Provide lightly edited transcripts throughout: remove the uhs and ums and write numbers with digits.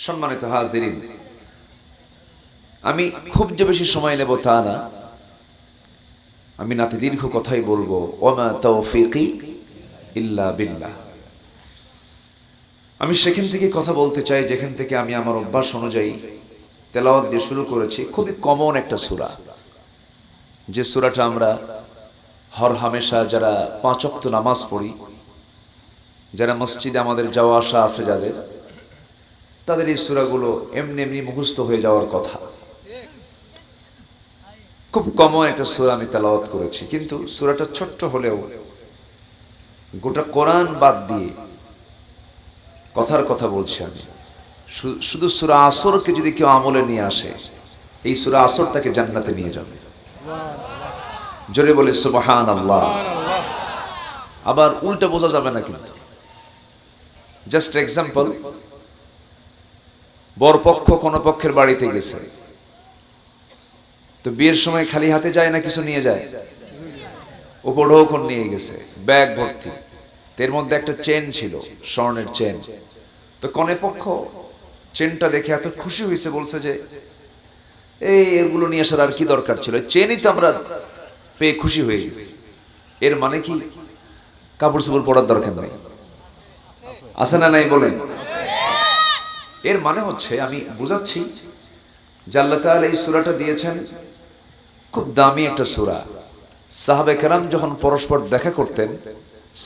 সম্মানিত হাজিরিন, আমি খুব যে বেশি সময় নেব তা না, আমি নাতি দীর্ঘ কথাই বলবো। ওমা তৌফিকি ইল্লা বিল্লাহ। আমি সেখান থেকে কথা বলতে চাই যেখান থেকে আমি আমার অভ্যাস অনুযায়ী তেলাওয়াত দিয়ে শুরু করেছি। খুবই কমন একটা সূরা, যে সূরাটা আমরা হর হামেশা যারা 5 ওয়াক্ত নামাজ পড়ি, যারা মসজিদে আমাদের যাওয়া আসা আছে যাদের, তাদের এই সূরাগুলো এমনি এমনি মুখস্থ হয়ে যাওয়ার কথা। খুব কমন একটা সূরা আমি তেলাওয়াত করেছি, কিন্তু সূরাটা ছোট্ট হলেও গোটা কোরআন বাদ দিয়ে কথার কথা বলছি আমি। শুধু সূরা আসরকে যদি কেউ আমলে নিয়ে আসে, এই সূরা আসর তাকে জান্নাতে নিয়ে যাবে। জোরে বলে সুবহানাল্লাহ। আবার উল্টা বোঝা যাবে না কিন্তু। জাস্ট এক্সাম্পল, বরপক্ষ কোন পক্ষের বাড়িতে গেছে, তো বিয়ের সময় খালি হাতে যায় না কিছু নিয়ে যায়? উপঢৌকন নিয়ে গেছে, ব্যাগ ভর্তি। এর মধ্যে একটা চেন ছিল, স্বর্ণের চেন। তো কনে পক্ষ চেনটা দেখে এত খুশি হয়েছে, বলছে যে এই এগুলো নিয়ে আসার আর কি দরকার ছিল, চেনই তো আমরা পেয়ে খুশি হয়ে গেছি। এর মানে কি কাপড় চোপড় পরার দরকার নেই? আছে না নাই বলেন? এর মানে হচ্ছে, আমি বুঝাচ্ছি যে আল্লাহ তাআলা এই সূরাটা দিয়েছেন, খুব দামি একটা সূরা। সাহাবে কেরাম যখন পরস্পর দেখা করতেন,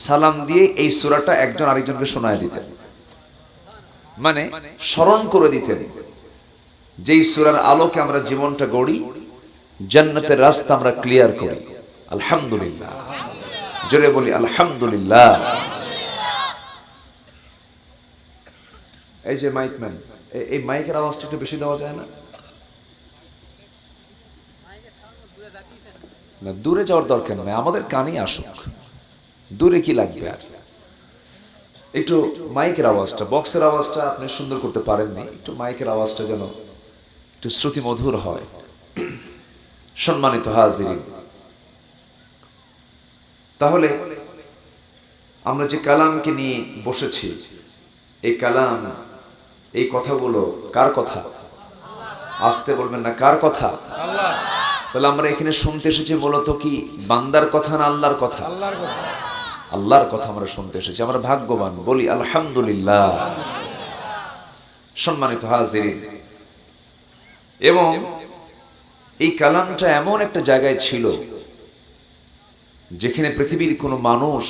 সালাম দিয়ে এই সূরাটা একজন আরেকজনকে শোনায় দিতেন, মানে স্মরণ করে দিতেন যেই সূরার আলোকে আমরা জীবনটা গড়ি, জান্নাতের রাস্তা আমরা ক্লিয়ার করি। আলহামদুলিল্লাহ, জোরে বলি আলহামদুলিল্লাহ। এই যে মাইকম্যান, এই মাইকের আওয়াজটা একটু বেশি দেওয়া যায় না? না, দূরে যাওয়ার দরকার নেই, আমাদের কানে আসুক। দূরে কি লাগবে আর? একটু মাইকের আওয়াজটা, বক্সের আওয়াজটা আপনি সুন্দর করতে পারেননি, একটু মাইকের আওয়াজটা যেন একটু শ্রুতি মধুর হয়। সম্মানিত হাজিরিন, তাহলে আমরা যে কালামকে নিয়ে বসেছি, এই কালাম, এই কথাগুলো কার কথা? আসতে বলবেন না, কার কথা? আল্লাহ। তাহলে আমরা এখানে শুনতে এসেছি মূলত কি বান্দার কথা না আল্লাহর কথা? আল্লাহর কথা। আল্লাহর কথা আমরা শুনতে এসেছি। আমরা ভাগ্যবান, বলি আলহামদুলিল্লাহ। সম্মানিত হাজিরিন, এবং এই কালামটা এমন একটা জায়গায় ছিল যেখানে পৃথিবীর কোনো মানুষ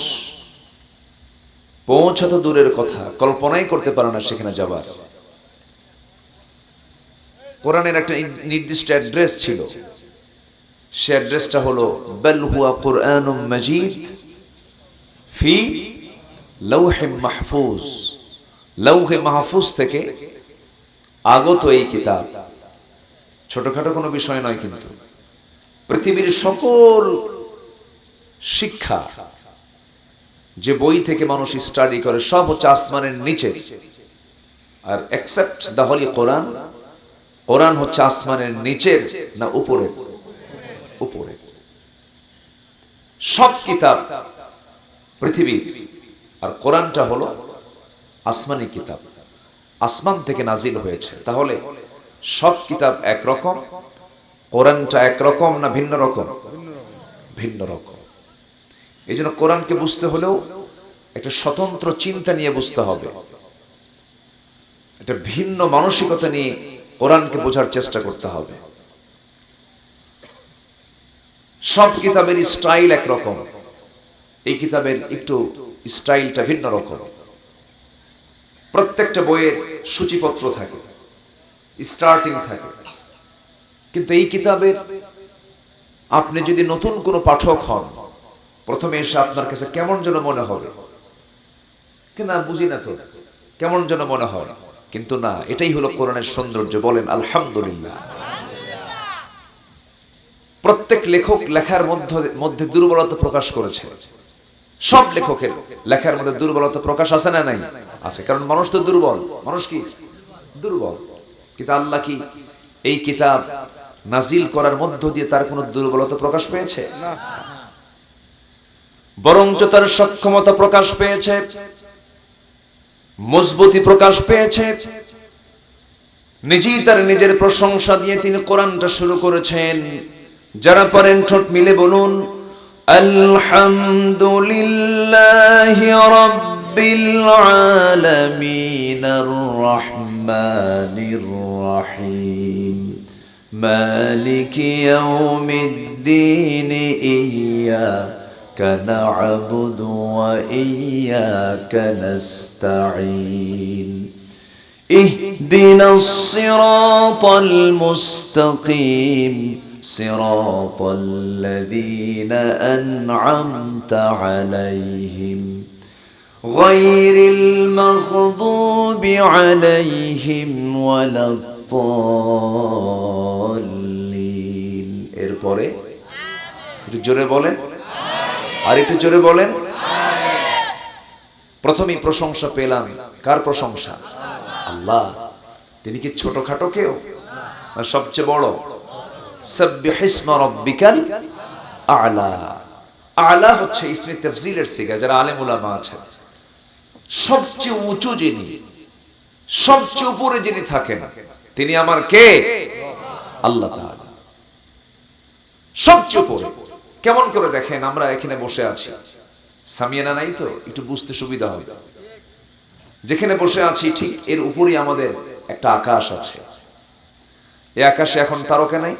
পৌঁছাতো দূরের কথা, কল্পনাই করতে পারে না সেখানে যাবার। কোরআনের একটা নির্দিষ্ট অ্যাড্রেস ছিল, সে অ্যাড্রেসটা হলো বাল হুয়া কুরআনুম মাজিদ ফি লাওহে মাহফুজ। লাওহে মাহফুজ থেকে আগত এই কিতাব। ছোটখাটো কোনো বিষয় নয়, কিন্তু পৃথিবীর সকল শিক্ষা যে বই থেকে মানুষ স্টাডি করে সব হচ্ছে আসমানের নিচে, আর এক্সেপ্ট দ্য হলি কোরআন। কোরআন হচ্ছে আসমানের নিচের না উপরের? উপরে। সব কিতাব পৃথিবীর, আর কোরআনটা হলো আসমানি কিতাব, আসমান থেকে নাজিল হয়েছে। তাহলে সব কিতাব একরকম, কোরআনটা একরকম না ভিন্ন রকম? ভিন্ন রকম। এই জন্য কোরআনকে বুঝতে হলেও একটা স্বতন্ত্র চিন্তা নিয়ে বুঝতে হবে, একটা ভিন্ন মানসিকতা নিয়ে কোরআনকে বোঝার চেষ্টা করতে হবে। সব কিতাবের স্টাইল একরকম, এই কিতাবের একটু স্টাইলটা ভিন্ন রকম। প্রত্যেকটা বইয়ের সূচিপত্র থাকে, স্টার্টিং থাকে, কিন্তু এই কিতাবের আপনি যদি নতুন কোনো পাঠক হন, প্রথমে এসে আপনার কাছে কেমন যেন মনে হবে, কিন্তু না বুঝি না তো, কেমন যেন মনে হয়। কিন্তু না, এটাই হলো কোরআনের সৌন্দর্য। বলেন আলহামদুলিল্লাহ। প্রত্যেক লেখক লেখার মধ্যে দুর্বলতা প্রকাশ করেছে। সব লেখকের লেখার মধ্যে দুর্বলতা প্রকাশ আছে না নাই? আছে, কারণ মানুষ তো দুর্বল। মানুষ কি দুর্বল, কিন্তু আল্লাহ কি এই কিতাব নাজিল করার মধ্য দিয়ে তার কোনো দুর্বলতা প্রকাশ পেয়েছে? না, বরঞ্চ তার সক্ষমতা প্রকাশ পেয়েছে, মজবুতি প্রকাশ পেয়েছে। নিজেই তার নিজের প্রশংসা দিয়ে তিনি কোরআনটা শুরু করেছেন। যারা পারেন ঠোঁট মিলে বলুন আলহামদুলিল্লাহি রাব্বিল আলামিনির রহমানির রহিম মালিকি ইয়াউমিদ্দিন ইয়্যাকা না'বুদু ওয়া ইয়্যাকা নাস্তাঈন اهدنا الصراط المستقيم صراط الذين أنعمت عليهم غير المغضوب عليهم ولا الضالين এরপরে একটু জোরে বলেন আর একটু জোরে বলেন প্রথমেই প্রশংসা পেলাম কার প্রশংসা আল্লাহ তিনি কি ছোটখাটো কেউ না সবচেয়ে বড় সাব্বিহিসমা রাব্বিকাল আ'লা আ'লা হচ্ছে ইসমে তাফজিলের সিগা যারা আলেম উলামা আছেন সবচেয়ে উঁচু যিনি সবচেয়ে উপরে যিনি থাকেন তিনি আমার কে আল্লাহ তাআলা সবচেয়ে উপরে কেমন করে দেখেন আমরা এখানে বসে আছি সামিয়ানা নাই তো একটু বুঝতে সুবিধা হবে যেখানে বসে আছি ঠিক এর উপরই আমাদের একটা আকাশ আছে এই আকাশে এখন তারকা নাই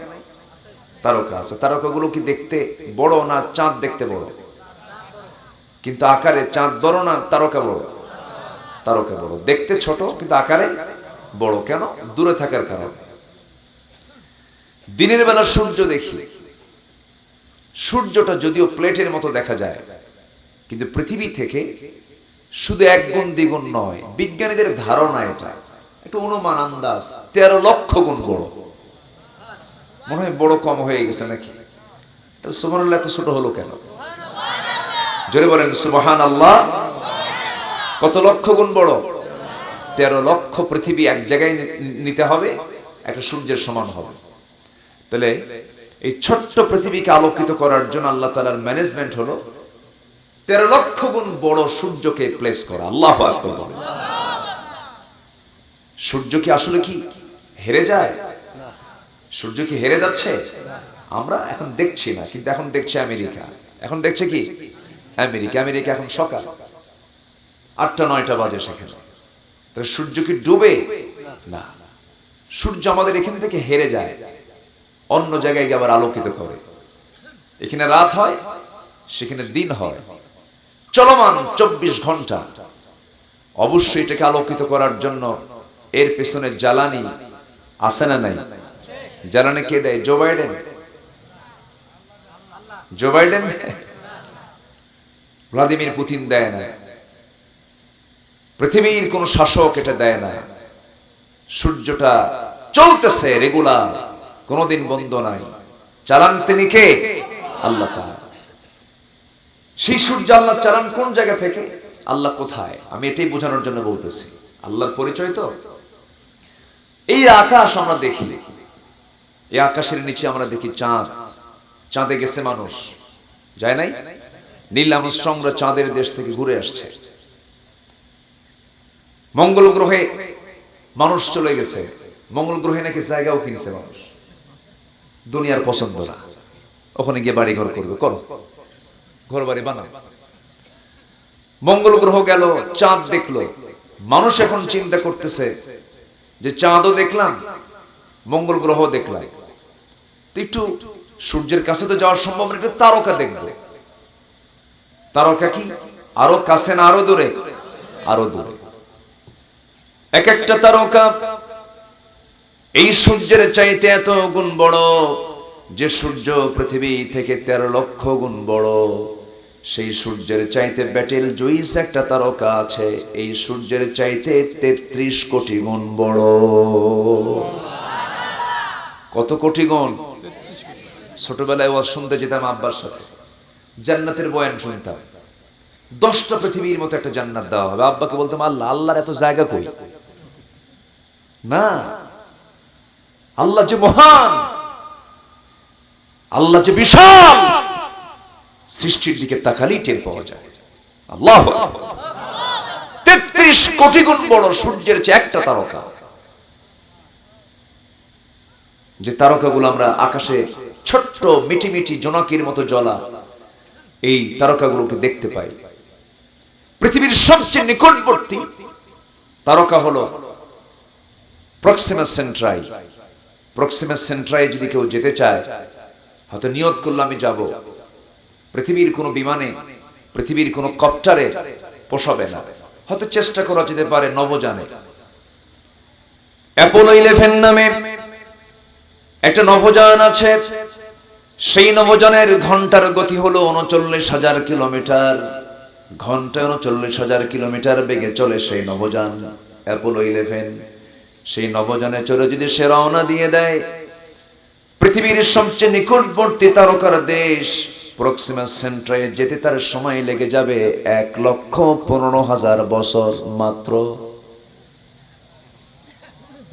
তারকা আছে তারকাগুলো কি দেখতে বড় না চাঁদ দেখতে বড় কিন্তু আকারে চাঁদ বড় না তারকা বড় তারকা বড় দেখতে ছোট কিন্তু আকারে বড় কেন দূরে থাকার কারণে দিনের বেলা সূর্য দেখি সূর্যটা যদিও প্লেটের মতো দেখা যায় কিন্তু পৃথিবী থেকে শুধু এক গুণ দ্বিগুণ নয় বিজ্ঞানীদের ধারণা এটা একটু অনুমান আন্দাজ 13 লক্ষ গুণ বড় মনে হয় বড় কম হয়ে গেছে নাকি তাহলে সুবহানাল্লাহ এত ছোট হলো কেন জোরে বলেন সুবহানাল্লাহ কত লক্ষ গুণ বড় 13 লক্ষ পৃথিবী এক জায়গায় নিতে হবে একটা সূর্যের সমান হবে তাহলে এই ছোট্ট পৃথিবীকে আলোকিত করার জন্য আল্লাহ তাআলার ম্যানেজমেন্ট হলো 13 লক্ষ গুণ বড় সূর্যকে প্লেস করা আল্লাহু আকবার বলেন সূর্য কি আসলে কি হেরে যায় সূর্য কি হেরে যাচ্ছে আমরা এখন দেখছি না কিন্তু এখন দেখছে আমেরিকা এখন দেখছে কি আমেরিকা এখন সকাল 8টা-9টা বাজে সেখানে তাহলে সূর্য কি ডুবে না সূর্য আমাদের এখান থেকে হেরে যায় অন্য জায়গায় গিয়ে আবার আলোকিত করে এখানে রাত হয় সেখানে দিন হয় চলমান 24 ঘন্টা অবশ্যই এটাকে আলোকিত করার জন্য এর পেছনে জ্বালানি আছে না নাই জ্বালানি কে দেয় জো বাইডেন ভ্লাদিমির পুতিন দেয় না পৃথিবীর কোন শাসক এটা দেয় না সূর্যটা চলতেছে রেগুলার কোনদিন বন্ধ নাই চালান তিনি কে আল্লাহ তাআলা সেই সূর্য আল্লাহ চালান কোন জায়গা থেকে আল্লাহ কোথায় আমি এটাই বোঝানোর জন্য বলতেছি আল্লাহর পরিচয় তো এই আকাশ আমরা দেখি এই আকাশের নিচে আমরা দেখি চাঁদ চাঁদে গেছে মানুষ যায় নাই নীল আর্মস্ট্রংরা চাঁদের দেশ থেকে ঘুরে আসছে মঙ্গল গ্রহে মানুষ চলে গেছে মঙ্গল গ্রহে নাকি জায়গাও কিনছে মানুষ দুনিয়ার পছন্দ না ওখানে গিয়ে বাড়ি ঘর করবে করো ঘর বাড়ি বানাও মঙ্গল গ্রহ গেল চাঁদ দেখলো মানুষ এখন চিন্তা করতেছে যে চাঁদও দেখলাম মঙ্গল গ্রহ দেখলাম তো একটু সূর্যের কাছে তো যাওয়া সম্ভব না একটু তারকা দেখবে তারকা কি আরো কাছে না আরো দূরে আরো দূরে এক একটা তারকা এই সূর্যের চাইতে এত গুণ বড় যে সূর্য পৃথিবী থেকে 13 লক্ষ গুণ বড় সেই সূর্যের চাইতে ব্যাটেল জুইস একটা তারকা আছে এই সূর্যের চাইতে 33 কোটি গুণ বড় কত কোটি গুণ ছোটবেলায় ওয়াজ শুনতে যেতাম আব্বার সাথে জান্নাতের বয়ান শুনতাম 10টা পৃথিবীর মতো একটা জান্নাত দেওয়া হবে আব্বাকে বলতাম আল্লাহর এত জায়গা কই না আল্লাহ যে মহান আল্লাহ যে বিশাল সৃষ্টির দিকে তাকালেই টের পাওয়া যায় আল্লাহু আকবার 33 কোটি গুণ বড় সূর্যের চেয়ে একটা তারকা যে তারকাগুলো আমরা আকাশে ছোট্ট মিটি মিটি জোনাকির মতো জ্বলা এই তারকাগুলোকে দেখতে পাই। পৃথিবীর সবচেয়ে নিকটবর্তী তারকা হলো প্রক্সিমা সেন্ট্রাই। প্রক্সিমা সেন্ট্রাই যদি কেউ যেতে চায়, হয়তো নিয়ত করলে আমি যাব, পৃথিবীর কোনো বিমানে, পৃথিবীর কোনো কপ্টারে পোষাবে না, হয়তো চেষ্টা করা যেতে পারে নভোযানে। অ্যাপোলো 11 নামে একটা নভোযান আছে, সেই নভোযানের ঘন্টার গতি হলো 39,000 কিলোমিটার, ঘন্টায় 39,000 কিলোমিটার বেগে চলে সেই নভোযান অ্যাপোলো 11। সেই নভোযানে চড়ে যদি সে রওনা দিয়ে দেয় পৃথিবীর সবচেয়ে নিকটবর্তী তারকার দেশ প্রক্সিমা সেন্ট্রায় যেতে তার সময় লেগে যাবে 1,15,000 বছর মাত্র।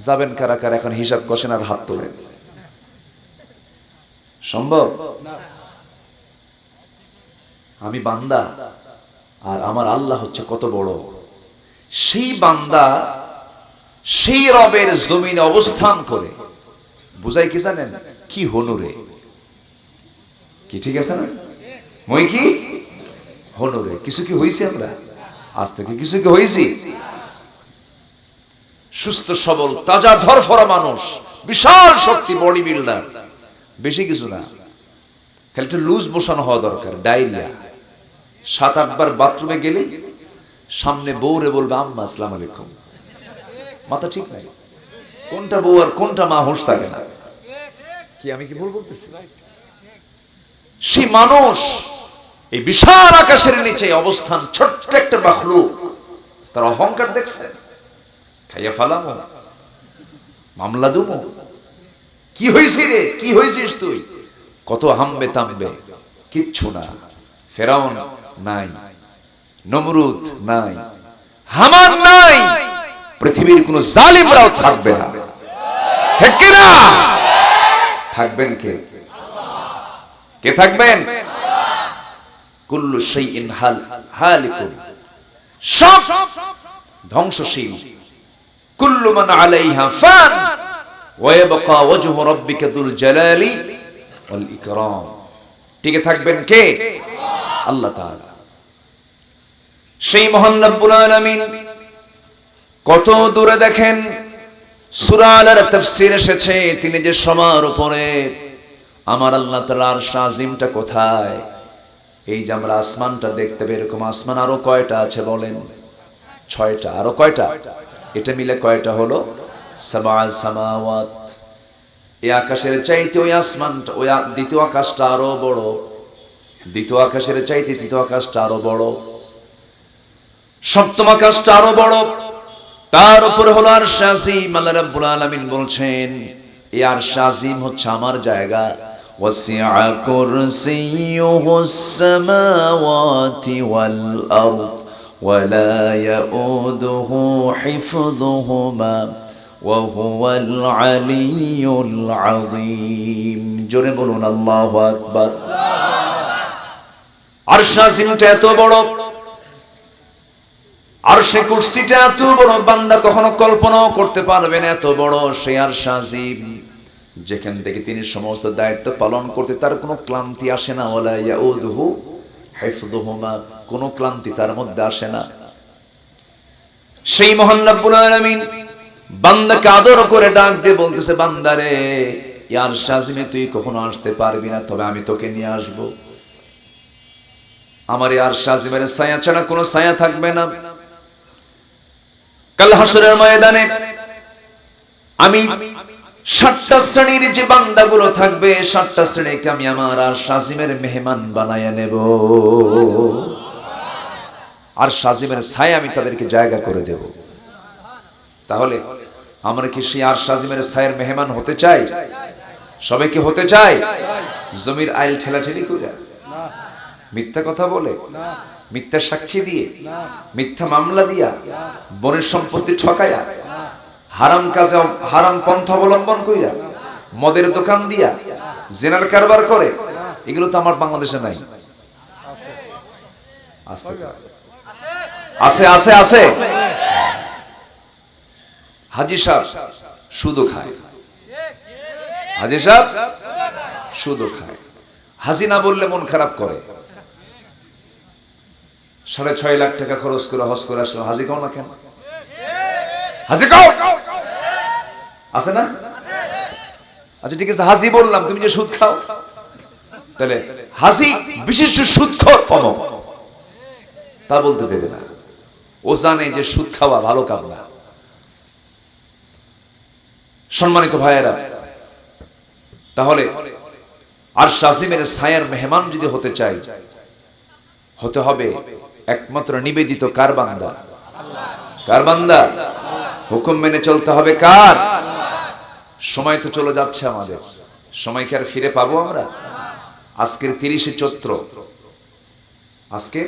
যাবেন কারা কারা এখন হিসাব কষেন আর হাত তোলেন। সম্ভব? আমি বান্দা আর আমার আল্লাহ হচ্ছে কত বড়। সেই বান্দা সেই রবের জমিনে অবস্থান করে বুঝাই কি জানেন? কি হনুরে, কি ঠিক আছে না? মই কি হনুরে, কিছু কি হয়েছে? আমরা আজ থেকে কিছু কি হয়েছি? সুস্থ সবল তাজা ধরফরা মানুষ, বিশাল শক্তি, বডি বিল্ডার, বেশি কিছু না, খালি একটু লুজ মোশন হওয়া দরকার। ডায়রিয়া 7-8 বার বাথরুমে গেলে সামনে বউরে বলবে আম্মা আসসালামু আলাইকুম। মাথা ঠিক নাই, কোনটা বউ আর কোনটা মা হুঁশ থাকে না। কি আমি কি ভুল বলতেছি? সেই মানুষ এই বিশাল আকাশের নিচে অবস্থান, ছোট্ট একটা মাখলুক, তার অহংকার দেখছে, খাইয়া ফালামো, মামলা দুমো, কি হয়েছে রে, কি হয়েছিস তুই, কত হামবে তামবে, কিচ্ছু না। ফেরাউন নাই, নমরুদ নাই, হামান নাই, পৃথিবীর কোন জালিমরাও থাকবে না। ঠিক কি না? থাকবেন কে? কে থাকবেন? কুল্লু শাইইন হালিকুন, সব ধ্বংসশীল। কুল্লু মান আলাইহা ফান ওয়া ইয়াবকা ওয়াজহু রাব্বিকা যুল জালালি ওয়াল ইকরাম। টিকে থাকবেন কে? আল্লাহ তাআলা। সেই মহান রব্বুল আলামিন কত দূরে দেখেন, সূরা আলার তাফসীর এসেছে তিনি যে সবার উপরে, আমার আল্লাহ তাআলার আরশ আজিমটা কোথায়? এই যে আমরা আসমানটা দেখতে পাই, এরকম আসমান আরো কয়টা আছে বলেন? 6টা। আরো কয়টা? এটা মিলে কয়টা হলো? 7 সামাওয়াত। এই আকাশের চাইতে ওই আসমানটা, ওই দ্বিতীয় আকাশটা আরো বড়, দ্বিতীয় আকাশের চাইতে তৃতীয় আকাশটা আরো বড়, সপ্তম আকাশটা আরো বড়, তার উপরে হলো আরশ আজিম। আল্লাহ রাব্বুল আলামিন বলছেন এই আরশ আজিম হচ্ছে আমার জায়গা। ওয়াসিআ কুরসিয়ুহুস সামাওয়াতি ওয়াল আরদ ওয়া লা ইয়াউদুহু হিফযুহুমা ওয়া হুয়াল আলিয়্যুল আযীম। জোরে বলুন আল্লাহু আকবার। আরশ আজিমটা এত বড়, আরশে কুরসিটা এত বড়, বান্দা কখনো কল্পনাও করতে পারবে না এত বড় সেই আরশ আজিম, যেখান থেকে তিনি সমস্ত দায়িত্ব পালন করতে তার কোনো ক্লান্তি আসে না। ওয়ালা ইয়াউদুহু হিফযুহুমা, কোনো ক্লান্তি তার মধ্যে আসে না। সেই মহান রব্বুল আলামিন বান্দাকে আদর করে ডাক দিয়ে বলতেছে, বান্দারে এই আরশ আজিমে তুই কখনো আসতে পারবি না, তবে আমি তোকে নিয়ে আসব। আমার এই আরশ আজিমের ছায়া ছাড়া কোনো ছায়া থাকবে না। কাল হাসরের ময়দানে আমি 7টা শ্রেণীর যে বান্দাগুলো থাকবে, 7টা শ্রেণীকে আমি আমার আরশ আজিমের মেহমান বানায়া নেব। আরশ আজিমের ছায়া আমি তাদেরকে জায়গা করে দেব। তাহলে আমরা কি সেই আরশ আজিমের ছায়ার মেহমান হতে চাই? সবাই কি হতে চাই? জমির আইল ঠেলাঠেলি করে, মিথ্যা কথা বলে, মিথ্যা সাক্ষী দিয়ে, মিথ্যা মামলা দিয়া, বনের সম্পত্তি ঠকায়া, হারাম কাজে হারাম পন্থা অবলম্বন কইরা, মদের দোকান দিয়া, জেনার কারবার করে, এগুলো তো আমার বাংলাদেশে নাই। আছে আছে আছে। হাজি সাহেব সুদও খায়, হাজি সাহেব সুদও খায়। হাজি না বললে মন খারাপ করে। 6.5 লাখ টাকা খরচ করে হজ করে আসলো, হাজি কও না কেন? হাজি কও আছে না? আচ্ছা ঠিক আছে, হাজি বললাম, তুমি যে সুদ খাও, তাহলে হাজি বিশেষ সুদখোর অমক, তা বলতে দেবে না। ও জানে যে সুদ খাওয়া ভালো কাম না। সম্মানিত ভাইয়েরা, তাহলে আরশ আজিমের ছায়ার মেহমান যদি হতে চাই, হতে হবে একমাত্র নিবেদিত কার বান্দা? কার বান্দা? হুকুম মেনে চলতে হবে কার? সময় তো চলে যাচ্ছে আমাদের, সময় কি আর ফিরে পাবো আমরা? আজকের 30শে চৈত্র, আজকে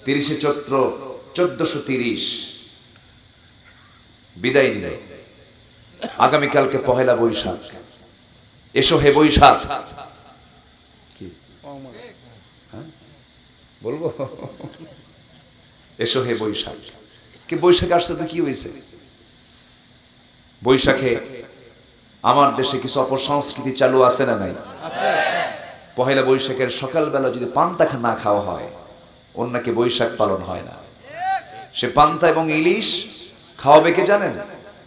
30শে চৈত্র 1430 বিদায় নিল। আগামীকালকে পহেলা বৈশাখ। এসো হে বৈশাখ। কি বলবো? এসো হে বৈশাখ। কি বৈশাখে আসছে তো কি হয়েছে? বৈশাখে আমার দেশে কিছু অপসংস্কৃতি চালু আছে না নাই? পহেলা বৈশাখের সকালবেলা যদি পান্তা না খাওয়া হয়, অন্যকে বৈশাখ পালন হয় না। সে পান্তা এবং ইলিশ খাওয়াবে কে জানেন?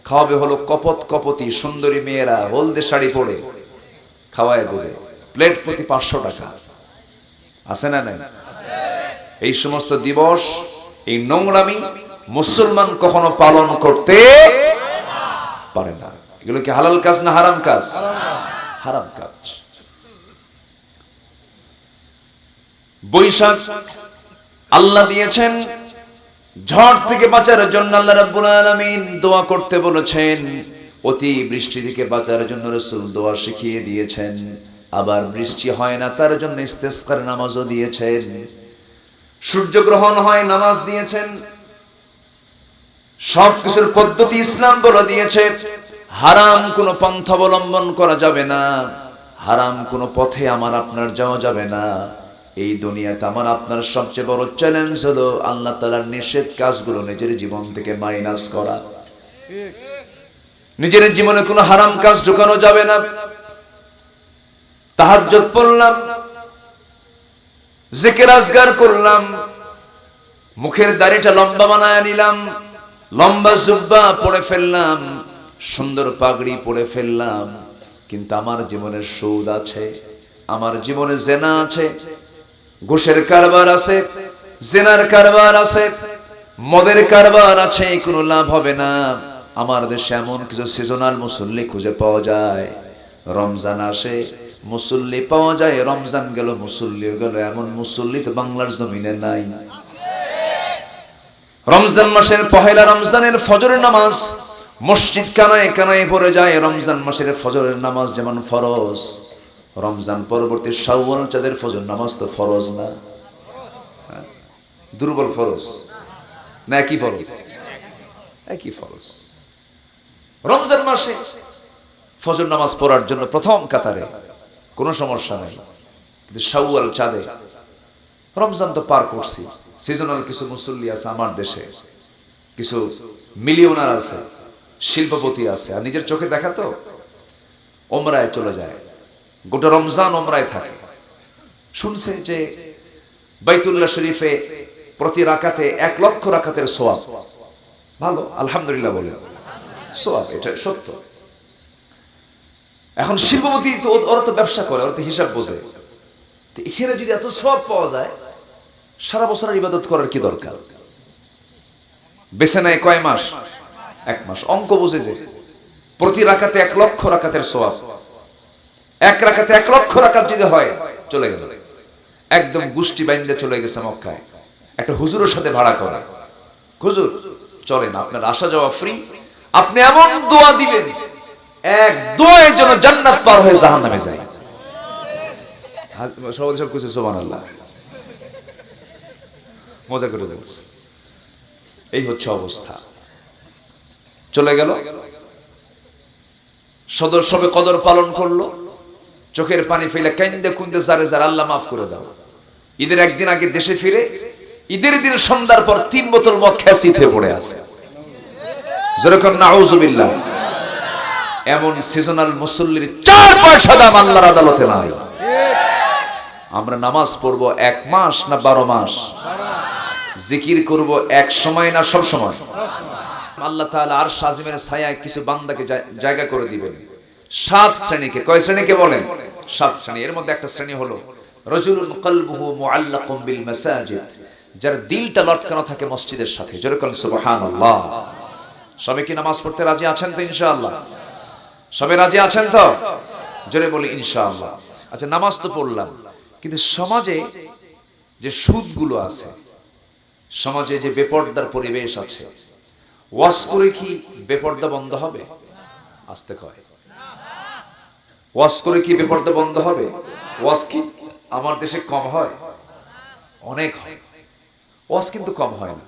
খাওয়াবে হলো কপত কপতি সুন্দরী মেয়েরা, হলদে শাড়ি পরে খাওয়ায় দেবে। প্লেট প্রতি 500 টাকা। আছে না নাই? এই সমস্ত দিবস, এই নোংরামি মুসলমান কখনো পালন করতে পারে না। এগুলো কি হালাল কাজ না হারাম কাজ? হারাম কাজ। বৈশাখ আল্লাহ দিয়েছেন ঝড় থেকে বাঁচার জন্য। আল্লাহ রাব্বুল আলামিন দোয়া করতে বলেছেন, অতি বৃষ্টি থেকে বাঁচার জন্য রাসূল দোয়া শিখিয়ে দিয়েছেন। আবার বৃষ্টি হয় না তার জন্য ইস্তেসকার নামাজও দিয়েছেন। সূর্যগ্রহণ হয়, নামাজ দিয়েছেন। সবকিছুর পদ্ধতি ইসলাম বলে দিয়েছে। হারাম কোনো পন্থা অবলম্বন করা যাবে না, হারাম কোনো পথে আমার আপনার যাওয়া যাবে না। এই দুনিয়াতে আমার আপনার সবচেয়ে বড় চ্যালেঞ্জ হলো আল্লাহ তাআলার নিষেধ কাজগুলো নিজের জীবন থেকে মাইনাস করা। নিজের জীবনে কোনো হারাম কাজ ঢোকানো যাবে না। তাহাজ্জুদ পড়লাম, জিকির আজগার করলাম, মুখের দাড়িটা লম্বা বানায় নিলাম, লম্বা জুব্বা পরে ফেললাম, সুন্দর পাগড়ি পরে ফেললাম, কিন্তু আমার জীবনে সুদ আছে, আমার জীবনে জেনা আছে, ঘুষের কারবার আছে, জেনার কারবার আছে, মদের কারবার আছে। কোনো লাভ হবে না। আমার দেশে এমন কিছু সিজনাল মুসল্লি খুঁজে পাওয়া যায়। রমজান আসে মুসল্লি পাওয়া যায়, রমজান গেল মুসল্লি গেল, এমন মুসল্লি তো বাংলার জমিনে নাই। রমজান মাসের পহেলা রমজানের ফজরের নামাজ মসজিদ কানায় কানায় পড়ে যায়। রমজান মাসের ফজরের নামাজ যেমন ফরজ, রমজান পরবর্তী শাওয়াল চাঁদের ফজর নামাজ তো ফরজ না, দুর্বল ফরজ না, একই ফরজ, একই ফরজ। রমজান মাসে ফজর নামাজ পড়ার জন্য প্রথম কাতারে কোনো সমস্যা নাই, কিন্তু শাওয়াল চাঁদে রমজান তো পার করছি। সিজনাল কিছু মুসল্লি আছে আমার দেশে, কিছু মিলিয়নার আছে, শিল্পপতি আছে, আর নিজের চোখে দেখা তো ওমরায় চলে যায়, গোটা রমজান ওমরায় থাকে। শুনছে যে বাইতুল্লাহ শরীফে প্রতি রাকাতে 1 লক্ষ রাকাতের সওয়াব। ভালো, আলহামদুলিল্লাহ বলে সওয়াব, এটা সত্য। এখন শিল্পপতি তো ওরা তো ব্যবসা করে, ওরা তো হিসাব বোঝে। এখানে যদি এত সওয়াব পাওয়া যায়, সারা বছর ইবাদত করার কি দরকার? বেছে নেয় কয় মাস? 1 মাস। অঙ্ক বুঝে যে প্রতি রাকাতে 1 লক্ষ রাকাতের সওয়াব, 1 রাকাতে 1 লক্ষ রাকাত যদি হয়, চলে গেল একদম গোষ্ঠী বাইন্দে চলে গেছে মক্কায়। একটা হুজুরের সাথে ভাড়া করা, হুজুর চলেন, আপনার আসা যাওয়া ফ্রি, আপনি এমন দোয়া দিবেন, এক দোয়ার জন্য জান্নাত পার হয়ে জাহান্নামে যায়। সবাই সব কিছু সুবহানাল্লাহ, মজা করে বলছি। এই হচ্ছে অবস্থা। চলে গেল, সদর সবে কদর পালন করলো, চোখের পানি ফেলে কান্দে কুন্দে যারে যারে আল্লাহ মাফ করে দাও। ঈদের একদিন আগে দেশে ফিরে, ঈদের দিন সন্ধ্যার পর 3 বোতল মদ খেয়ে চিত হয়ে পড়ে আছে। যেরকম নাউজুবিল্লাহ, এমন সিজনাল মুসল্লির 4 পয়সা দাম আল্লাহর আদালতে নাই। আমরা নামাজ পড়ব 1 মাস না 12 মাস, জিকির করব এক সময় না সব সময়। আল্লাহ তাআলা আরশ আজিমের ছায়ায় কিছু বান্দাকে জায়গা করে দিবেন। 7 শ্রেণীকে, কয় শ্রেণীকে বলেন? 7 শ্রেণী। এর মধ্যে একটা শ্রেণী হলো রাজুলুন কলবুহু মুআল্লাকুম বিল মাসাজিদ, যার দিলটা লটকানো থাকে মসজিদের সাথে। জোরে বলেন সুবহানাল্লাহ। সবাই কি নামাজ পড়তে রাজি আছেন তো ইনশাআল্লাহ? সবাই রাজি আছেন তো? জোরে বলি ইনশাআল্লাহ। আচ্ছা, নামাজ তো পড়লাম, কিন্তু সমাজে যে সুদগুলো আছে, সমাজে যে বেপরদার পরিবেশ আছে, ওয়াজ করে কি বেপরদা বন্ধ হবে? আসতে কয়, ওয়াজ করে কি বেপরদা বন্ধ হবে? ওয়াজ কি আমার দেশে কম হয়? অনেক হয়। ওয়াজ কিন্তু কম হয় না,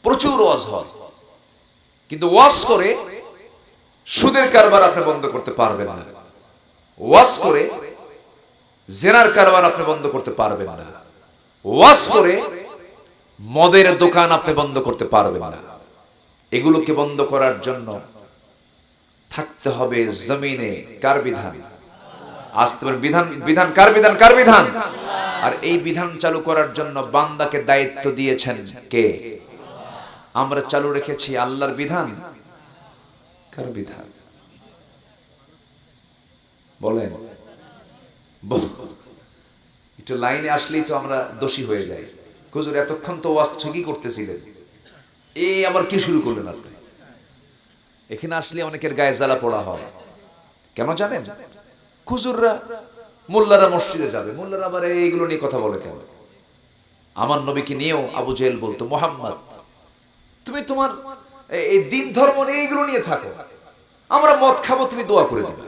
প্রচুর ওয়াজ হয়। কিন্তু ওয়াজ করে সুদের কারবার আপনি বন্ধ করতে পারবেন না। ওয়াজ করে জেনার কারবার আপনি বন্ধ করতে পারবেন না। ওয়াজ করে মদের দোকান আপনি বন্ধ করতে পারবেন না। এগুলোকে বন্ধ করার জন্য থাকতে হবে জমিনে কার বিধান? আসতে পারে বিধান, বিধান কার বিধান? কার বিধান? আর এই বিধান চালু করার জন্য বান্দাকে দায়িত্ব দিয়েছেন কে? আমরা চালু রেখেছি আল্লাহর বিধান। কার বিধান বলেন? একটু লাইনে আসলেই তো আমরা দোষী হয়ে যাই। হুজুর এতক্ষণ তো ওয়াজ ঠিকই করতেছিলেন, এই আবার কি শুরু করলেন আপনি? এখানে আসলে অনেকের গায়ে জ্বালা পোড়া হয়। কেন জানেন? হুজুররা, মোল্লারা মসজিদে যাবে, মোল্লারা আবার এইগুলো নিয়ে কথা বলে কেন? আমার নবীকে নিয়েও আবু জেহেল বলতো, মুহাম্মদ তুমি তোমার এই দিন ধর্ম নিয়ে এইগুলো নিয়ে থাকো, আমরা মদ খাবো, তুমি দোয়া করে দিবে।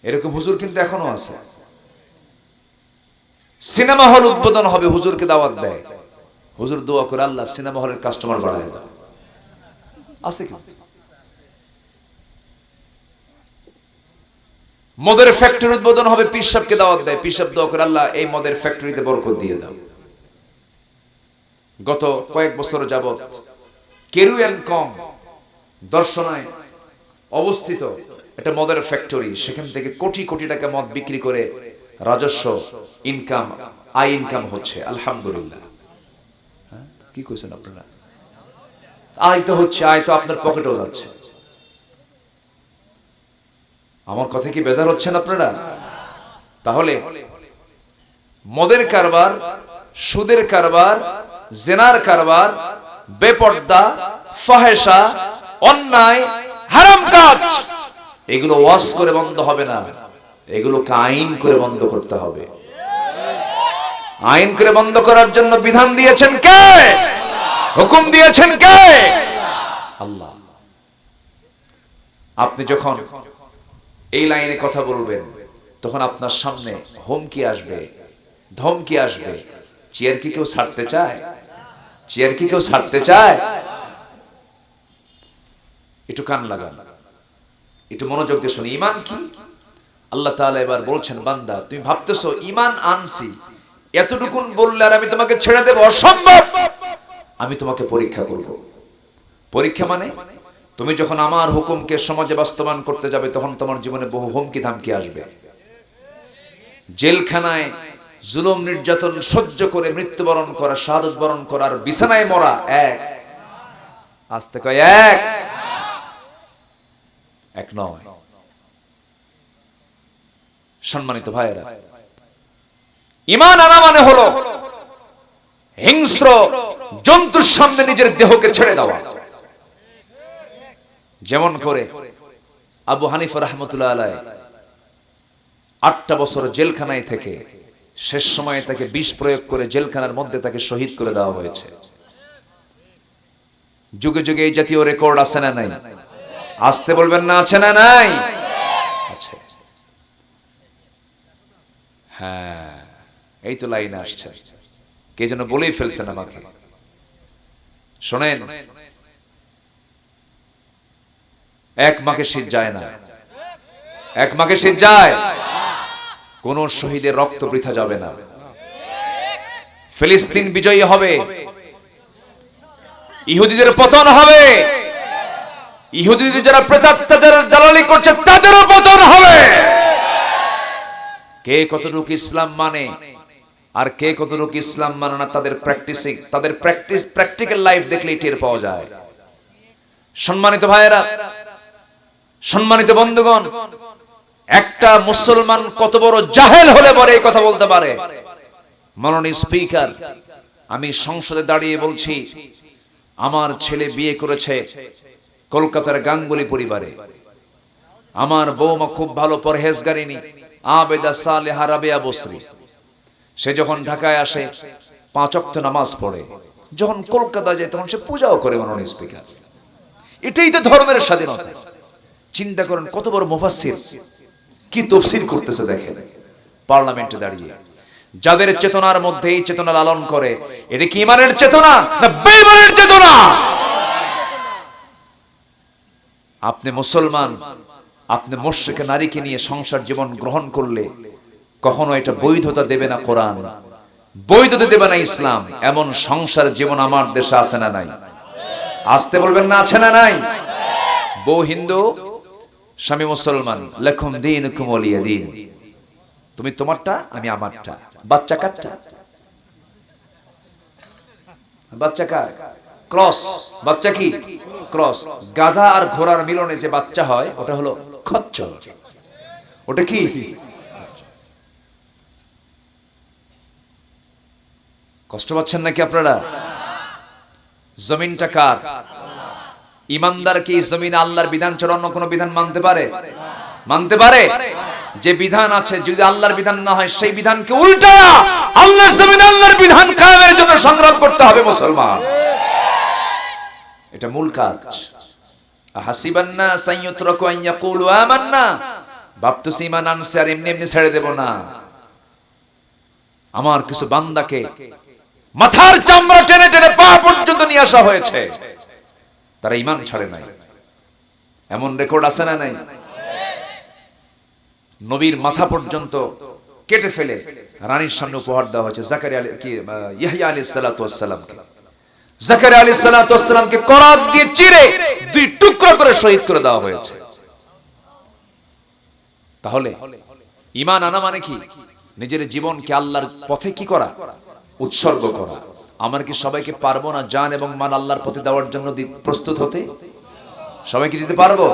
এরকম হুজুর কিন্তু এখনো আছে। সিনেমা হল উদ্বোধন হবে, হুজুরকে দাওয়াত দেয়, হুজুর দোয়া করে আল্লাহ সিনেমা হলের কাস্টমার বাড়ায় দাও। আছে কি? মদের ফ্যাক্টরি উদ্বোধন হবে, পীর সাহেবকে দাওয়াত দেয়, পীর সাহেব দোয়া করে আল্লাহ এই মদের ফ্যাক্টরিতে বরকত দিয়ে দাও। গত কয়েক বছর যাবত কেরুয়ান কম দর্শনায় অবস্থিত একটা মদের ফ্যাক্টরি, সেখান থেকে কোটি কোটি টাকা মদ বিক্রি করে রাজস্ব ইনকাম, আয় ইনকাম হচ্ছে। আলহামদুলিল্লাহ। কি কইছেন আপনারা? আয় তো হচ্ছে, আয় তো আপনার পকেটেও যাচ্ছে। আমার কথা কি বেজার হচ্ছেন আপনারা? তাহলে মদের কারবার, সুদের কারবার, জেনার কারবার, বেপর্দা, ফাহেসা, অন্যায়, হারাম কাজ, এগুলো ওয়াজ করে বন্ধ হবে না, এগুলোকে আইন করে বন্ধ করতে হবে। আইন করে বন্ধ করার জন্য বিধান দিয়েছেন কে? হুকুম দিয়েছেন কে? আল্লাহ। আপনি যখন এই লাইনে কথা বলবেন, তখন আপনার সামনে হুমকি আসবে, ধমকি আসবে। চেয়ার কি কেউ ছাড়তে চায়? চেয়ার কি কেউ ছাড়তে চায়? একটু কান লাগান, একটু মনোযোগ দিয়ে শুনি। ঈমান কি? আল্লাহ তাআলা এবার বলছেন, বান্দা তুমি ভাবতেছো ঈমান আনছি, এতটুকুন বললে আর আমি তোমাকে ছেড়ে দেব? অসম্ভব। আমি তোমাকে পরীক্ষা করব। পরীক্ষা মানে তুমি যখন আমার হুকুমকে সমাজে বাস্তবায়ন করতে যাবে, তখন তোমার জীবনে বহু হুমকি ধামকি আসবে। জেলখানায় জুলুম নির্যাতন সহ্য করে মৃত্যুবরণ করা, শাহাদাত বরণ করার বিছানায় মরা এক, আস্তে কয় এক, এক নয়। সম্মানিত ভাইয়েরা, ঈমান আনা মানে হলো হিংস্র জন্তুর সামনে নিজের দেহকে ছেড়ে দেওয়া। যেমন করে আবু হানিফা রাহমাতুল্লাহ আলাইহি 8টা বছর জেলখানায় থেকে শেষ সময়ে তাকে বিষ প্রয়োগ করে জেলখানার মধ্যে তাকে শহীদ করে দেওয়া হয়েছে। যুগে যুগে এই জাতীয় রেকর্ড আছে না নাই? আসতে বলবেন না, আছে না নাই? আছে। হ্যাঁ, এই তো লাইনে আসছে, কে যেন বলেই ফেলছেন আমাকে। শোনেন, এক মাকে শীত যায় না, এক মাকে শীত যায়। কোন শহীদের রক্ত বৃথা যাবে না। ফিলিস্তিন বিজয়ী হবে, ইহুদিদের পতন হবে, ইহুদিদের যারা প্রেতাত্মা যারা দালালি করছে তাদেরও পতন হবে। কে কতটুকু ইসলাম মানে আর কে কতটুকু ইসলাম মানে না, তাদের প্র্যাকটিক্যাল লাইফ দেখলেই টের পাওয়া যায়। সম্মানিত ভাইয়েরা, সম্মানিত বন্ধুগণ, একটা মুসলমান কত বড় জাহেল হলে পরে এই কথা বলতে পারে। মাননীয় স্পিকার, আমি সংসদে দাঁড়িয়ে বলছি, আমার ছেলে বিয়ে করেছে কলকাতার গাঙ্গুলি পরিবারে। আমার বৌমা খুব ভালো পরহেজগারিনী, আবেদা সালেহা রাবেয়া বসরি। সে যখন ঢাকায় আসে 5 ওয়াক্ত নামাজ পড়ে, যখন কলকাতা যায় তখন সে পূজাও করে। মাননীয় স্পিকার, এটাই তো ধর্মের স্বাধীনতা। চিন্তা করেন কত বড় মুফাসসির কি তাফসীর করতেছে দেখেন পার্লামেন্টে দাঁড়িয়ে। যাদের চেতনার মধ্যে এই চেতনা লালন করে, এটা কি ঈমানের চেতনা না বেঈমানের চেতনা? আপনি মুসলমান, আপনি মুশরিক নারীকে নিয়ে সংসার জীবন গ্রহণ করলে কখনো এটা বৈধতা দেবে না কোরআন, বৈধতা দেবে না ইসলাম। এমন সংসার জীবন আমার দেশে আছে না নাই? আসতে বলবেন না, আছে না নাই? বউ হিন্দু, স্বামী মুসলমান, লাকুম দীনুকুম ওয়ালিয়া দীন। তুমি তোমারটা, আমি আমারটা। বাচ্চা কাচ্চা, বাচ্চা কার? ক্রস। বাচ্চা কি? ক্রস। গাধা আর ঘোড়ার মিলনে যে বাচ্চা হয় ওটা হলো খচ্চর। ওটা কি? কষ্ট পাচ্ছেন নাকি আপনারা? জমিনটা কার? ইমানদার কি জমিনে আল্লাহর বিধান ছাড়া অন্য কোনো বিধান মানতে পারে? মানতে পারে? যে বিধান আছে, যদি আল্লাহর বিধান না হয় সেই বিধানকে উল্টায়া আল্লাহর জমিনে আল্লাহর বিধান কায়েমের জন্য সংগ্রাম করতে হবে মুসলমান। এটা মূল কাজ। হাসিবান্না সাইয়ুতরাকু আন ইয়াকুলু আমান্না, ভাবতেছি ঈমান আনছে আর এমনি এমনি ছেড়ে দেব না। আমার কিছু বান্দাকে মাথার চামড়া টেনে টেনে পা পর্যন্ত নিয়ে আসা হয়েছে, তারা ঈমান ছাড়ে নাই। এমন রেকর্ড আছে না নাই? নবীর মাথা পর্যন্ত কেটে ফেলে রানীর সামনে উপহার দেওয়া হয়েছে ইয়াহইয়া আলাইহিস সালাতু ওয়াস সালামকে। জাকারিয়া আলাইহিস সালাতু ওয়াস সালামকে করাত দিয়ে চিরে 2 টুকরো করে শহীদ করে দেওয়া হয়েছে। তাহলে ঈমান আনা মানে কি? নিজের জীবনকে আল্লাহর পথে কি করা? উৎসর্গ করা। আমরা কি সবাইকে পারবো না জান এবং মান আল্লাহর পথে দেওয়ার জন্য প্রস্তুত হতে? সবাইকে দিতে পারবো?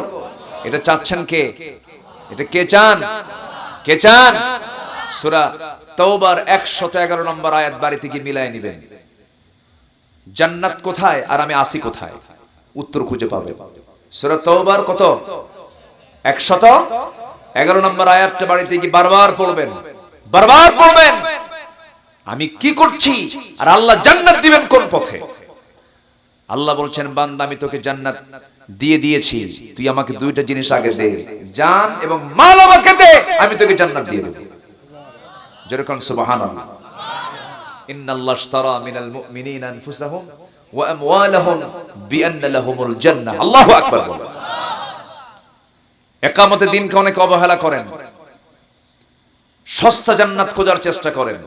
এটা চাচ্ছেন কে? এটা কে চান? কে চান? সূরা তাওবার 111 নম্বর আয়াত বাড়িতে গিয়ে মিলায় নেবেন। জান্নাত কোথায় আর আমি আসি কোথায়? উত্তর খুঁজে পাবে। সূরা তাওবার কত? 111 নম্বর আয়াতটা বাড়িতে গিয়ে বারবার পড়বেন, বারবার পড়বেন। আমি কি করছি আর আল্লাহ জান্নাত দিবেন কোন পথে? আল্লাহ বলছেন, বান্দা আমি তোকে জান্নাত দিয়ে দিয়েছি, তুই আমাকে 2টা জিনিস আগে দে, জান এবং মাল আমাকে দে, আমি তোকে জান্নাত দিয়ে দেব। যেরকম সুবহানাল্লাহ। ইন্নাল্লাহ ইশতারা মিনাল মুমিনিনা আনফুসাহুম ওয়া আমওয়ালাহুম বিআন্না লাহুমুল জান্নাহ। আল্লাহু আকবার। ইকামতে দিনকে অনেক অবহেলা করেন, সস্তা জান্নাত খোঁজার চেষ্টা করেন।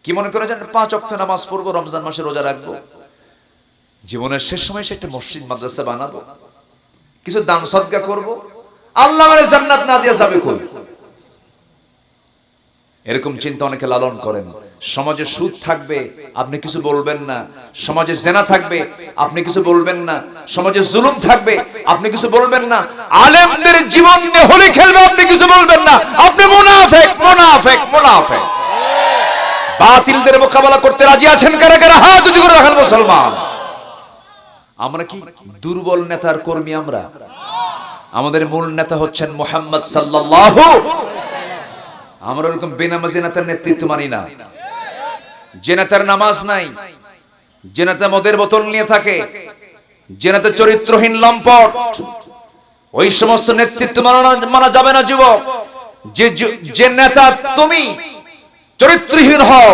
কি মনে করে জানেন? 5 ওয়াক্ত নামাজ পড়বো, রমজান মাসে রোজা রাখবো, জীবনের শেষ সময় একটা মসজিদ মাদ্রাসা বানাবো, কিছু দান সদকা করব, আল্লাহ আমারে জান্নাত না দিয়ে যাবে কই? এরকম চিন্তা অনেকে লালন করেন। সমাজে সুদ থাকবে, আপনি কিছু বলবেন না। সমাজে জেনা থাকবে, আপনি কিছু বলবেন না। সমাজে জুলুম থাকবে, আপনি কিছু বলবেন না। আলেমদের জীবন নিয়ে হোলি খেলবে, আপনি কিছু বলবেন না। আপনি মুনাফিক, মুনাফিক, মুনাফিক। বাতিলদের মোকাবেলা করতে রাজি আছেন কারা কারা? হাত উঁচু করে রাখেন মুসলমান। আমরা কি দুর্বল নেতার কর্মী? আমরা, আমাদের মূল নেতা হচ্ছেন মুহাম্মদ সাল্লাল্লাহু। আমরা এরকম বেনামাজি নেতার নেতৃত্ব মানি না। যে নেতার নামাজ নাই, যে নেতা মদের বোতল নিয়ে থাকে, যে নেতা চরিত্রহীন লম্পট, ওই সমস্ত নেতৃত্ব মানা যাবে না যুবক। যে নেতা তুমি চরিত্রহীন হও,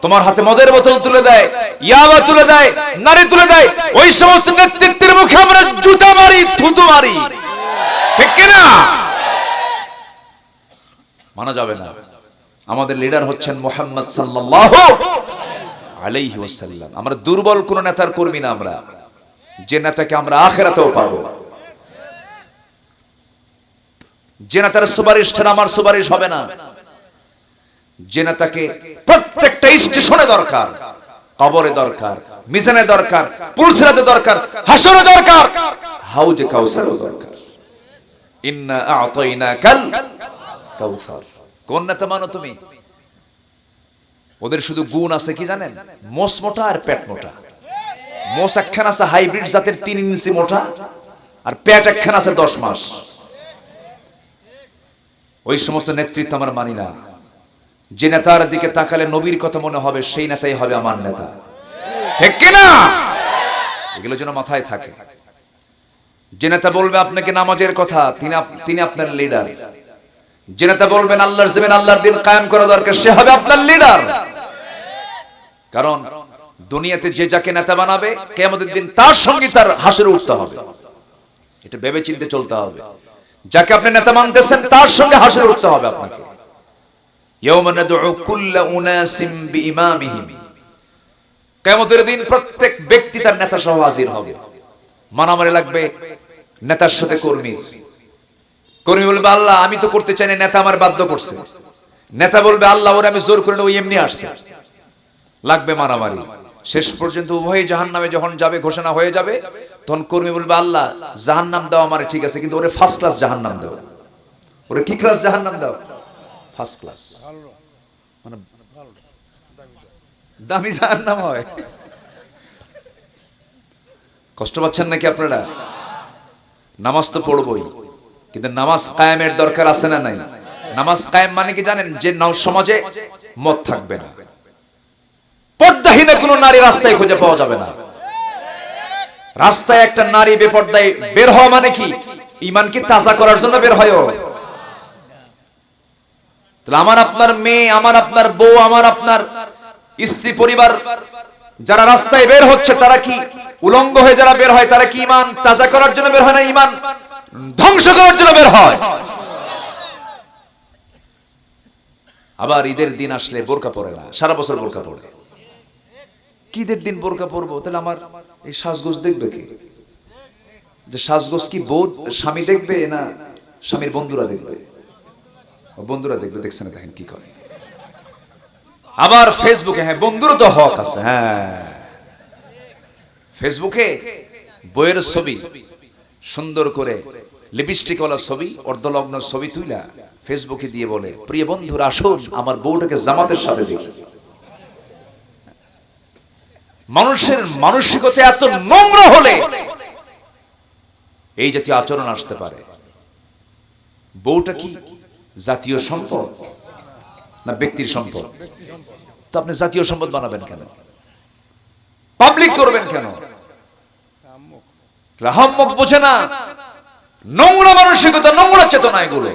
তোমার হাতে মদের বোতল তুলে দেয়, ইয়াবা তুলে দেয়, নারী তুলে দেয়, ওই সমস্ত নেতৃত্বের মুখে আমরা জুতা মারি, থুতু মারি, ঠিক কিনা? মানা যাবে না। আমাদের লিডার হচ্ছেন মুহাম্মদ সাল্লাল্লাহু আলাইহি ওয়াসাল্লাম। আমরা দুর্বল কোন নেতার কর্মী না। আমরা যে নেতাকে আমরা আখিরাতেও পাবো, যে নেতার সুপারিশ ছাড়া আমার সুপারিশ হবে না। যে নেতাকে প্রত্যেকটা স্টেশনে দরকার, কবরে দরকার, মিজানে দরকার, পুলসিরাতে দরকার, হাসরে দরকার, হাউজে কাউসারও দরকার। ইন্না আ'তাইনাকাল কাউসার। কোন নেতা মানো তুমি? ওদের শুধু গুণ আছে কি জানেন? মোষ মোটা আর পেট মোটা। মোষ একখান আছে হাইব্রিড জাতের 3 ইঞ্চি মোটা, আর পেট একখান আছে 10 মাস। ওই সমস্ত নেতৃত্ব আমরা মানি না। যে নেতার দিকে তাকালে নবীর কথা মনে হবে, সেই নেতাই হবে আমার নেতা, ঠিক কিনা? এগুলো যেন মাথায় থাকে। যে নেতা বলবে আপনাকে নামাজের কথা, তিনি আপনার লিডার। যে নেতা বলবেন আল্লাহর জমিন আল্লাহর দিন কায়েম করা দরকার, সে হবে আপনার লিডার। কারণ দুনিয়াতে যে যাকে নেতা বানাবে, কিয়ামতের দিন তার সঙ্গে তার হাসরে উঠতে হবে। এটা ভেবে চিন্তে চলতে হবে। যাকে আপনি নেতা মানতেছেন তার সঙ্গে হাসরে উঠতে হবে আপনাকে। ইয়াওমা নাদউ কুল্লা উনাসিম বিইমামিহিম। কিয়ামতের দিন প্রত্যেক ব্যক্তি তার নেতা সহ হাজির হবে। মারামারি লাগবে নেতার সাথে কর্মীর। কর্মী বলবে আল্লাহ আমি তো করতে চাই না, নেতা আমার বাধ্য করছে। নেতা বলবে আল্লাহ ওরে আমি জোর করে না, ওই এমনি আসছে। লাগবে মারামারি। শেষ পর্যন্ত উভয় জাহান্নামে যখন যাবে, ঘোষণা হয়ে যাবে, তখন কর্মী বলবে আল্লাহ জাহান্নাম দাও আমারে, ঠিক আছে, কিন্তু ওরে ফার্স্ট ক্লাস জাহান্নাম দাও। ওরে কি ক্লাস জাহান্নাম দাও? ফার্স্ট ক্লাস, মানে দামি জাহান্নাম হয়। কষ্ট পাচ্ছেন নাকি আপনারা? নামাজ তো পড়বই, কিন্তু নামাজ কায়েমের দরকার আছে না নাই? নামাজ কায়েম মানে কি জানেন? যে সমাজে মত থাকবে না, পর্দাহীন কোনো নারী রাস্তায় খুঁজে পাওয়া যাবে না। রাস্তায় একটা নারী বেপর্দায় বের হওয়া মানে কি? ঈমানকে তাজা করার জন্য বের হয়। তাহলে আমার আপনার মেয়ে, আমার আপনার বউ, আমার আপনার স্ত্রী পরিবার যারা রাস্তায় বের হচ্ছে, তারা কি উলঙ্গ হয়ে যারা বের হয়, তারা কি ঈমান তাজা করার জন্য বের হয় না ঈমান ধ্বংস করার জন্য বের হয়? আবার ঈদের দিন আসলে বোরকা পরে না, সারা বছর বোরকা পরে। কি ঈদের দিন বোরকা পরবো? তাহলে আমার এই সাজগোজ দেখবে কি? যে সাজগোজ কি বউ স্বামী দেখবে না স্বামীর বন্ধুরা দেখবে? বন্ধুরা দেখবে। দেখছেন দেখেন কি করে। আবার ফেসবুকে, হ্যাঁ বন্ধুরও তো হক আছে, হ্যাঁ ফেসবুকে বইয়ের ছবি সুন্দর করে লিপস্টিকওয়ালা ছবি, অর্ধলগ্ন ছবি তুইলা ফেসবুকে দিয়ে বলে প্রিয় বন্ধুরা আসুন আমার বউটাকে জামাতের সাথে দেখি। মানুষের মানসিকতা এত নোংরা হলে এই জাতীয় আচরণ আসতে পারে। বউটা কি জাতীয় সম্পদ না ব্যক্তির সম্পদ? তো আপনি জাতীয় সম্পদ বানাবেন কেন? পাবলিক করবেন কেন? আহাম্মক বোঝে না, নোংরা মানসিকতা, নোংরা চেতনা এগুলো।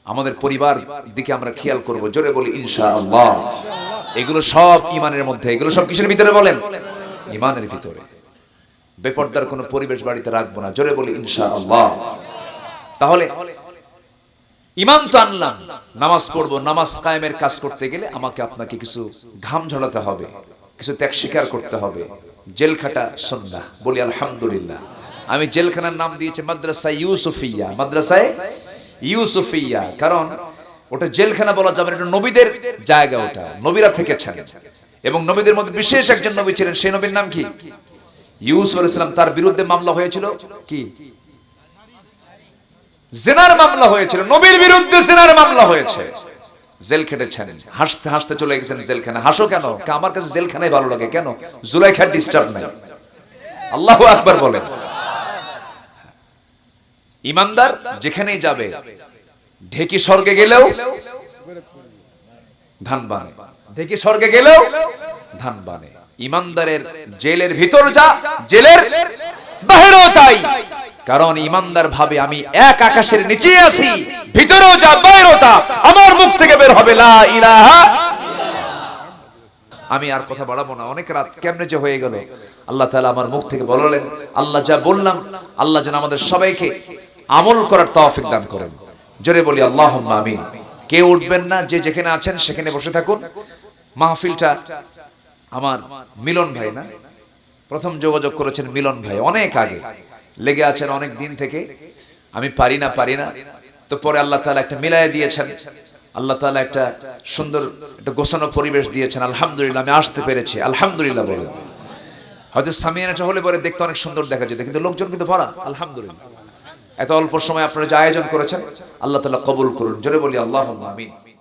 আমাদের পরিবার দিকে আমরা খেয়াল করব, জোরে বলি ইনশাআল্লাহ। এগুলো সব ঈমানের মধ্যে। এগুলো সব কিসের ভিতরে বলেন? ঈমানের ভিতরে। বেপরদার কোনো পরিবেশ বাড়িতে রাখবো না, জোরে বলি ইনশাআল্লাহ। তাহলে ঈমান তো আনলাম, নামাজ পড়বো। নামাজ কায়েমের কাজ করতে গেলে আমাকে আপনাকে কিছু ঘাম ঝরাতে হবে, কিছু ত্যাগ স্বীকার করতে হবে। জেলখাটা সুন্নাহ, বলি আলহামদুলিল্লাহ। আমি জেলখানার নাম দিয়েছি মাদ্রাসা ইউসুফিয়া। মাদ্রাসায় ইউসুফিয়া, কারণ ওটা জেলখানা বলা যাবে না, এটা নবীদের জায়গা, ওটা নবীরা থেকেছেন। এবং নবীদের মধ্যে বিশেষ একজন নবী ছিলেন, সেই নবীর নাম কি? ইউসুফ আলাইহিস সালাম। তার বিরুদ্ধে মামলা হয়েছিল কি? জিনার মামলা হয়েছিল। নবীর বিরুদ্ধে জিনার মামলা হয়েছে, জেল খেটেছেন। হাসতে হাসতে চলে গেছেন জেলখানায়। হাসো কেন? আমার কাছে জেলখানায় ভালো লাগে। কেন? জুলাইখার ডিস্টার্ব নাই। আল্লাহু আকবার বলেন। ইমানদার যেখানেই যাবে, ঢেকি স্বর্গে গেলেও ধান বানে, ঢেকি স্বর্গে গেলেও ধান বানে। ইমানদারের জেলের ভিতর যা, জেলের বাহিরেও তাই। কারণ ইমানদার ভাবে আমি এক আকাশের নিচে আছি, ভিতরেও যা বাইরেও তা আমার মুখ থেকে বের হবে লা ইলাহা। আমি আর কথা বাড়াবো না, অনেক রাত কেমনে যে হয়ে গেল। আল্লাহ তাআলা আমার মুখ থেকে বললেন, আল্লাহ যা বললাম, আল্লাহ যেন আমাদের সবাইকে আমল করার তৌফিক দান করেন। জোরে বলি আল্লাহুম্মা আমিন। কেউ উঠবেন না, যে যেখানে আছেন সেখানে বসে থাকুন। মাহফিলটা আমার মিলন ভাই না, প্রথম যোগাযোগ করেছেন মিলন ভাই, অনেক আগে লেগে আছেন অনেক দিন থেকে। আমি পারি না তো পরে আল্লাহ তাআলা একটা মিলায় দিয়েছেন, আল্লাহ তাআলা একটা সুন্দর একটা গোছানো পরিবেশ দিয়েছেন। আলহামদুলিল্লাহ, আমি আসতে পেরেছি, আলহামদুলিল্লাহ বলেন। হয়তো সামিয়ানাটা হলে পরে দেখতে অনেক সুন্দর দেখা যেত, কিন্তু লোকজন কিন্তু ভরা। আলহামদুলিল্লাহ, এত অল্প সময় আপনারা যে আয়োজন করেছেন, আল্লাহ তাআলা কবুল করুন। জোরে বলি আল্লাহুম্মা আমিন।